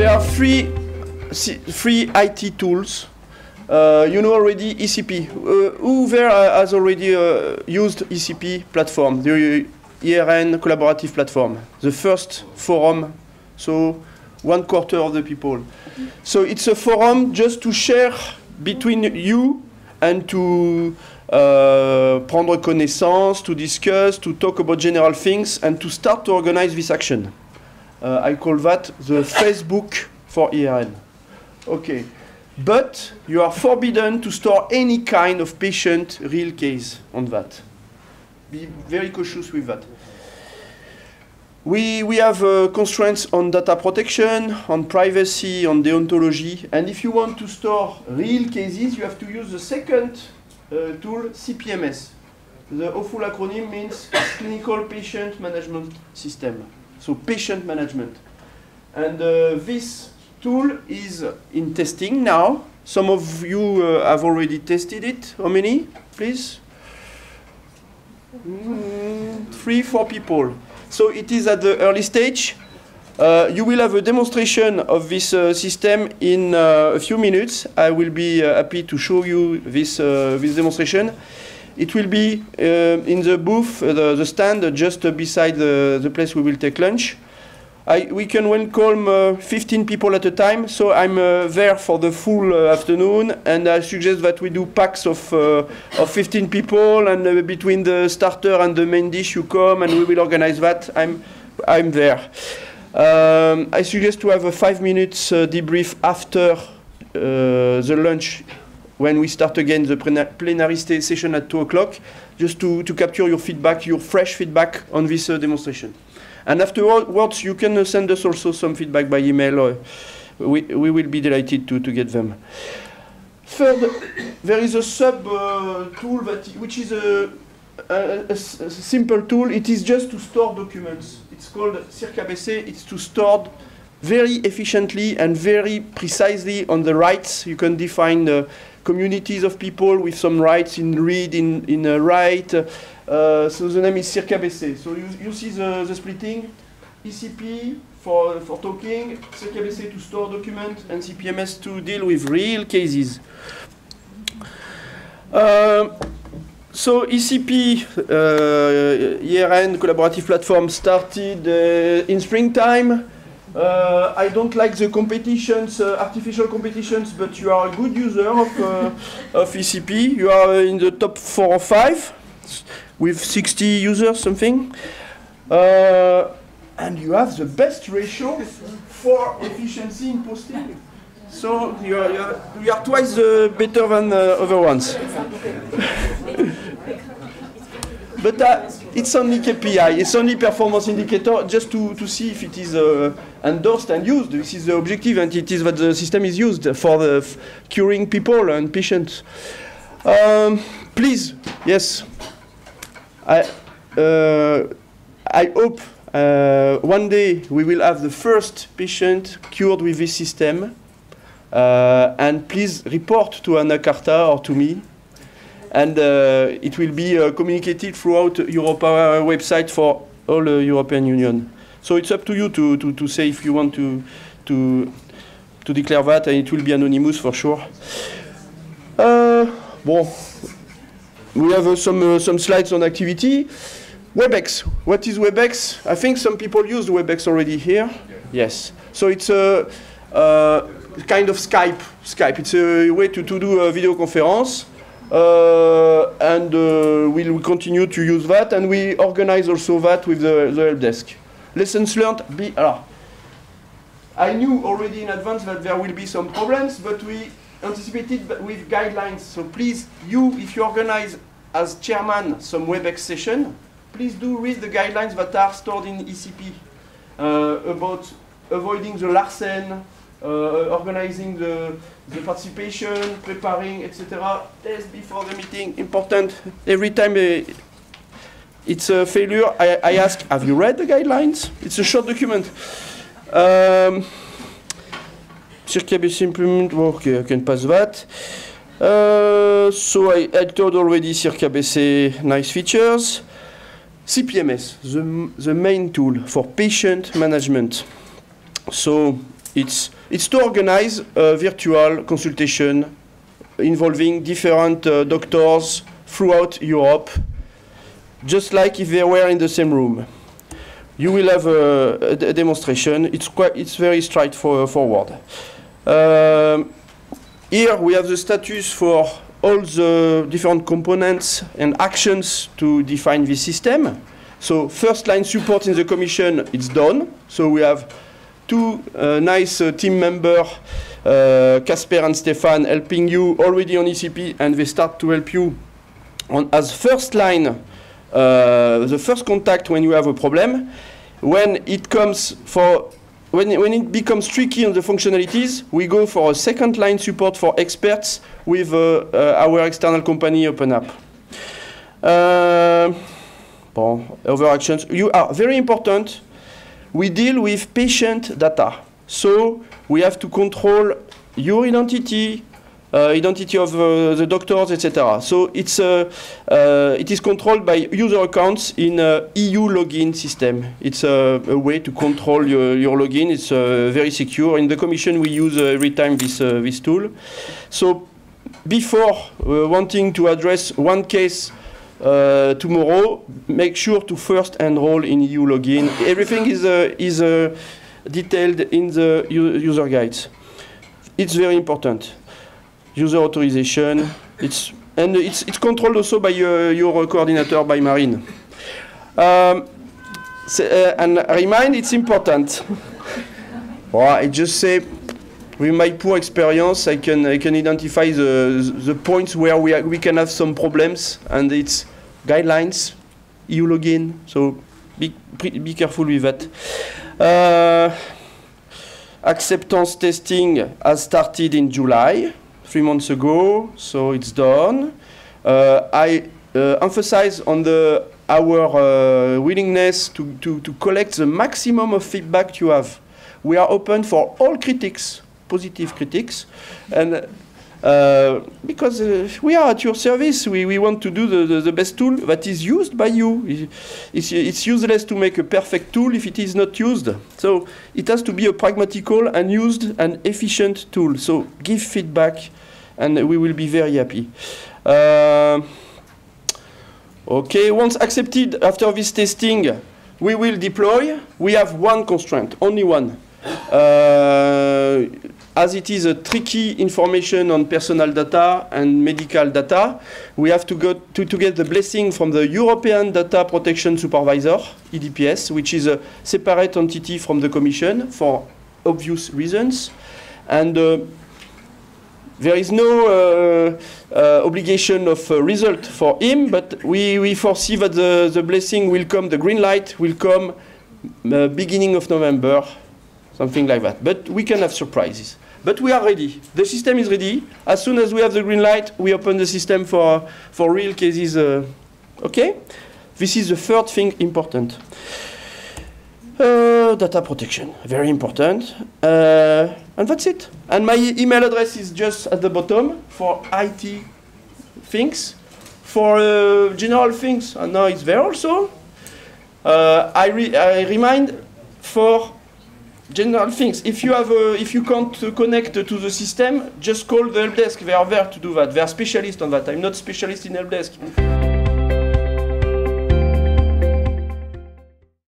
there are free IT tools. You know already ECP. Who there has already used ECP platform, the ERN collaborative platform, the first forum? So 1/4 of the people. So it's a forum just to share between you and to prendre connaissance, to discuss, to talk about general things, and to start to organize this action. I call that the Facebook for ERN. Okay. But you are forbidden to store any kind of patient real case on that. Be very cautious with that. We have constraints on data protection, on privacy, on deontology. And if you want to store real cases, you have to use the second tool, CPMS. The awful acronym means Clinical Patient Management System. So patient management. And this tool is in testing now. Some of you have already tested it. How many, please? 3, 4 people. So it is at the early stage. You will have a demonstration of this system in a few minutes. I will be happy to show you this demonstration. It will be in the booth, the stand, just beside the place we will take lunch. We can welcome 15 people at a time, so I'm there for the full afternoon, and I suggest that we do packs of 15 people, and between the starter and the main dish you come, and we will organize that. I'm there. I suggest to have a 5 minutes debrief after the lunch, when we start again the plenary session at 2 o'clock, just to capture your feedback, your fresh feedback on this demonstration. And afterwards, you can send us also some feedback by email. We will be delighted to get them. Third, there is a sub-tool which is a simple tool. It is just to store documents. It's called CircABC. It's to store very efficiently and very precisely on the rights. You can define communities of people with some rights in read, in write. So the name is CircABC. So you see the splitting. ECP for talking, CircABC to store document, and CPMS to deal with real cases. So ECP, ERN collaborative platform, started in springtime. I don't like the competitions, artificial competitions, but you are a good user of ECP. You are in the top 4 or 5 with 60 users, something. And you have the best ratio for efficiency in posting. So you are twice better than other ones. But it's only KPI, it's only performance indicator, just to see if it is endorsed and used. This is the objective, and it is that the system is used for curing people and patients. Please, yes. I hope one day we will have the first patient cured with this system. And please report to Anna Carta or to me. And it will be communicated throughout Europa website for all the European Union. So it's up to you to say if you want to declare that, and it will be anonymous for sure. Bon, we have some slides on activity. WebEx. What is WebEx? I think some people use WebEx already here. Yes. So it's a kind of Skype. It's a way to do a video conference. And we'll continue to use that, and we organize also that with the help desk. Lessons learned. I knew already in advance that there will be some problems, but we anticipated with guidelines. So please, if you organize as chairman some WebEx session, please do read the guidelines that are stored in ECP about avoiding the larceny, organizing the participation, preparing, etc. Test before the meeting, important. Every time it's a failure, I ask, have you read the guidelines? It's a short document. CircABC implement, okay, I can pass that. So I told already CircABC, nice features. CPMS, the main tool for patient management. So It's to organize a virtual consultation involving different doctors throughout Europe, just like if they were in the same room. You will have a demonstration. It's very straightforward. Here we have the status for all the different components and actions to define this system. So first line support in the Commission, it's done. So we have two nice team members, Casper and Stefan, helping you already on ECP, and they start to help you on as first line, the first contact when you have a problem. When it comes when it becomes tricky on the functionalities, we go for a second line support for experts with our external company OpenApp. Other actions, you are very important. We deal with patient data, so we have to control your identity, identity of the doctors, etc. So it is controlled by user accounts in EU login system. It's a way to control your login. It's very secure. In the Commission, we use every time this tool. So before wanting to address one case tomorrow, make sure to first enroll in EU login. Everything is detailed in the user guides. It's very important. User authorization, it's controlled also by your coordinator, by Marine. And remind, it's important. Well, I just say, with my poor experience, I can identify the points where we can have some problems, and it's guidelines, EU login. So be careful with that. Acceptance testing has started in July. 3 months ago, so it's done. I emphasize on our willingness to collect the maximum of feedback you have. We are open for all critics, positive critics, and because we are at your service, we want to do the best tool that is used by you. It's useless to make a perfect tool if it is not used. So it has to be a pragmatical and used and efficient tool. So give feedback, and we will be very happy. Okay, once accepted after this testing, we will deploy. We have one constraint, only one. As it is a tricky information on personal data and medical data, we have to get the blessing from the European Data Protection Supervisor, EDPS, which is a separate entity from the Commission for obvious reasons. And there is no obligation of result for him, but we foresee that the blessing will come, the green light will come beginning of November, something like that. But we can have surprises. But we are ready. The system is ready. As soon as we have the green light, we open the system for real cases. Okay? This is the third thing important. Data protection, very important. And that's it. And my email address is just at the bottom for IT things. For general things, and now it's there also. I remind for general things. If you can't connect to the system, just call the help desk. They are there to do that. They are specialists on that. I'm not specialist in help desk.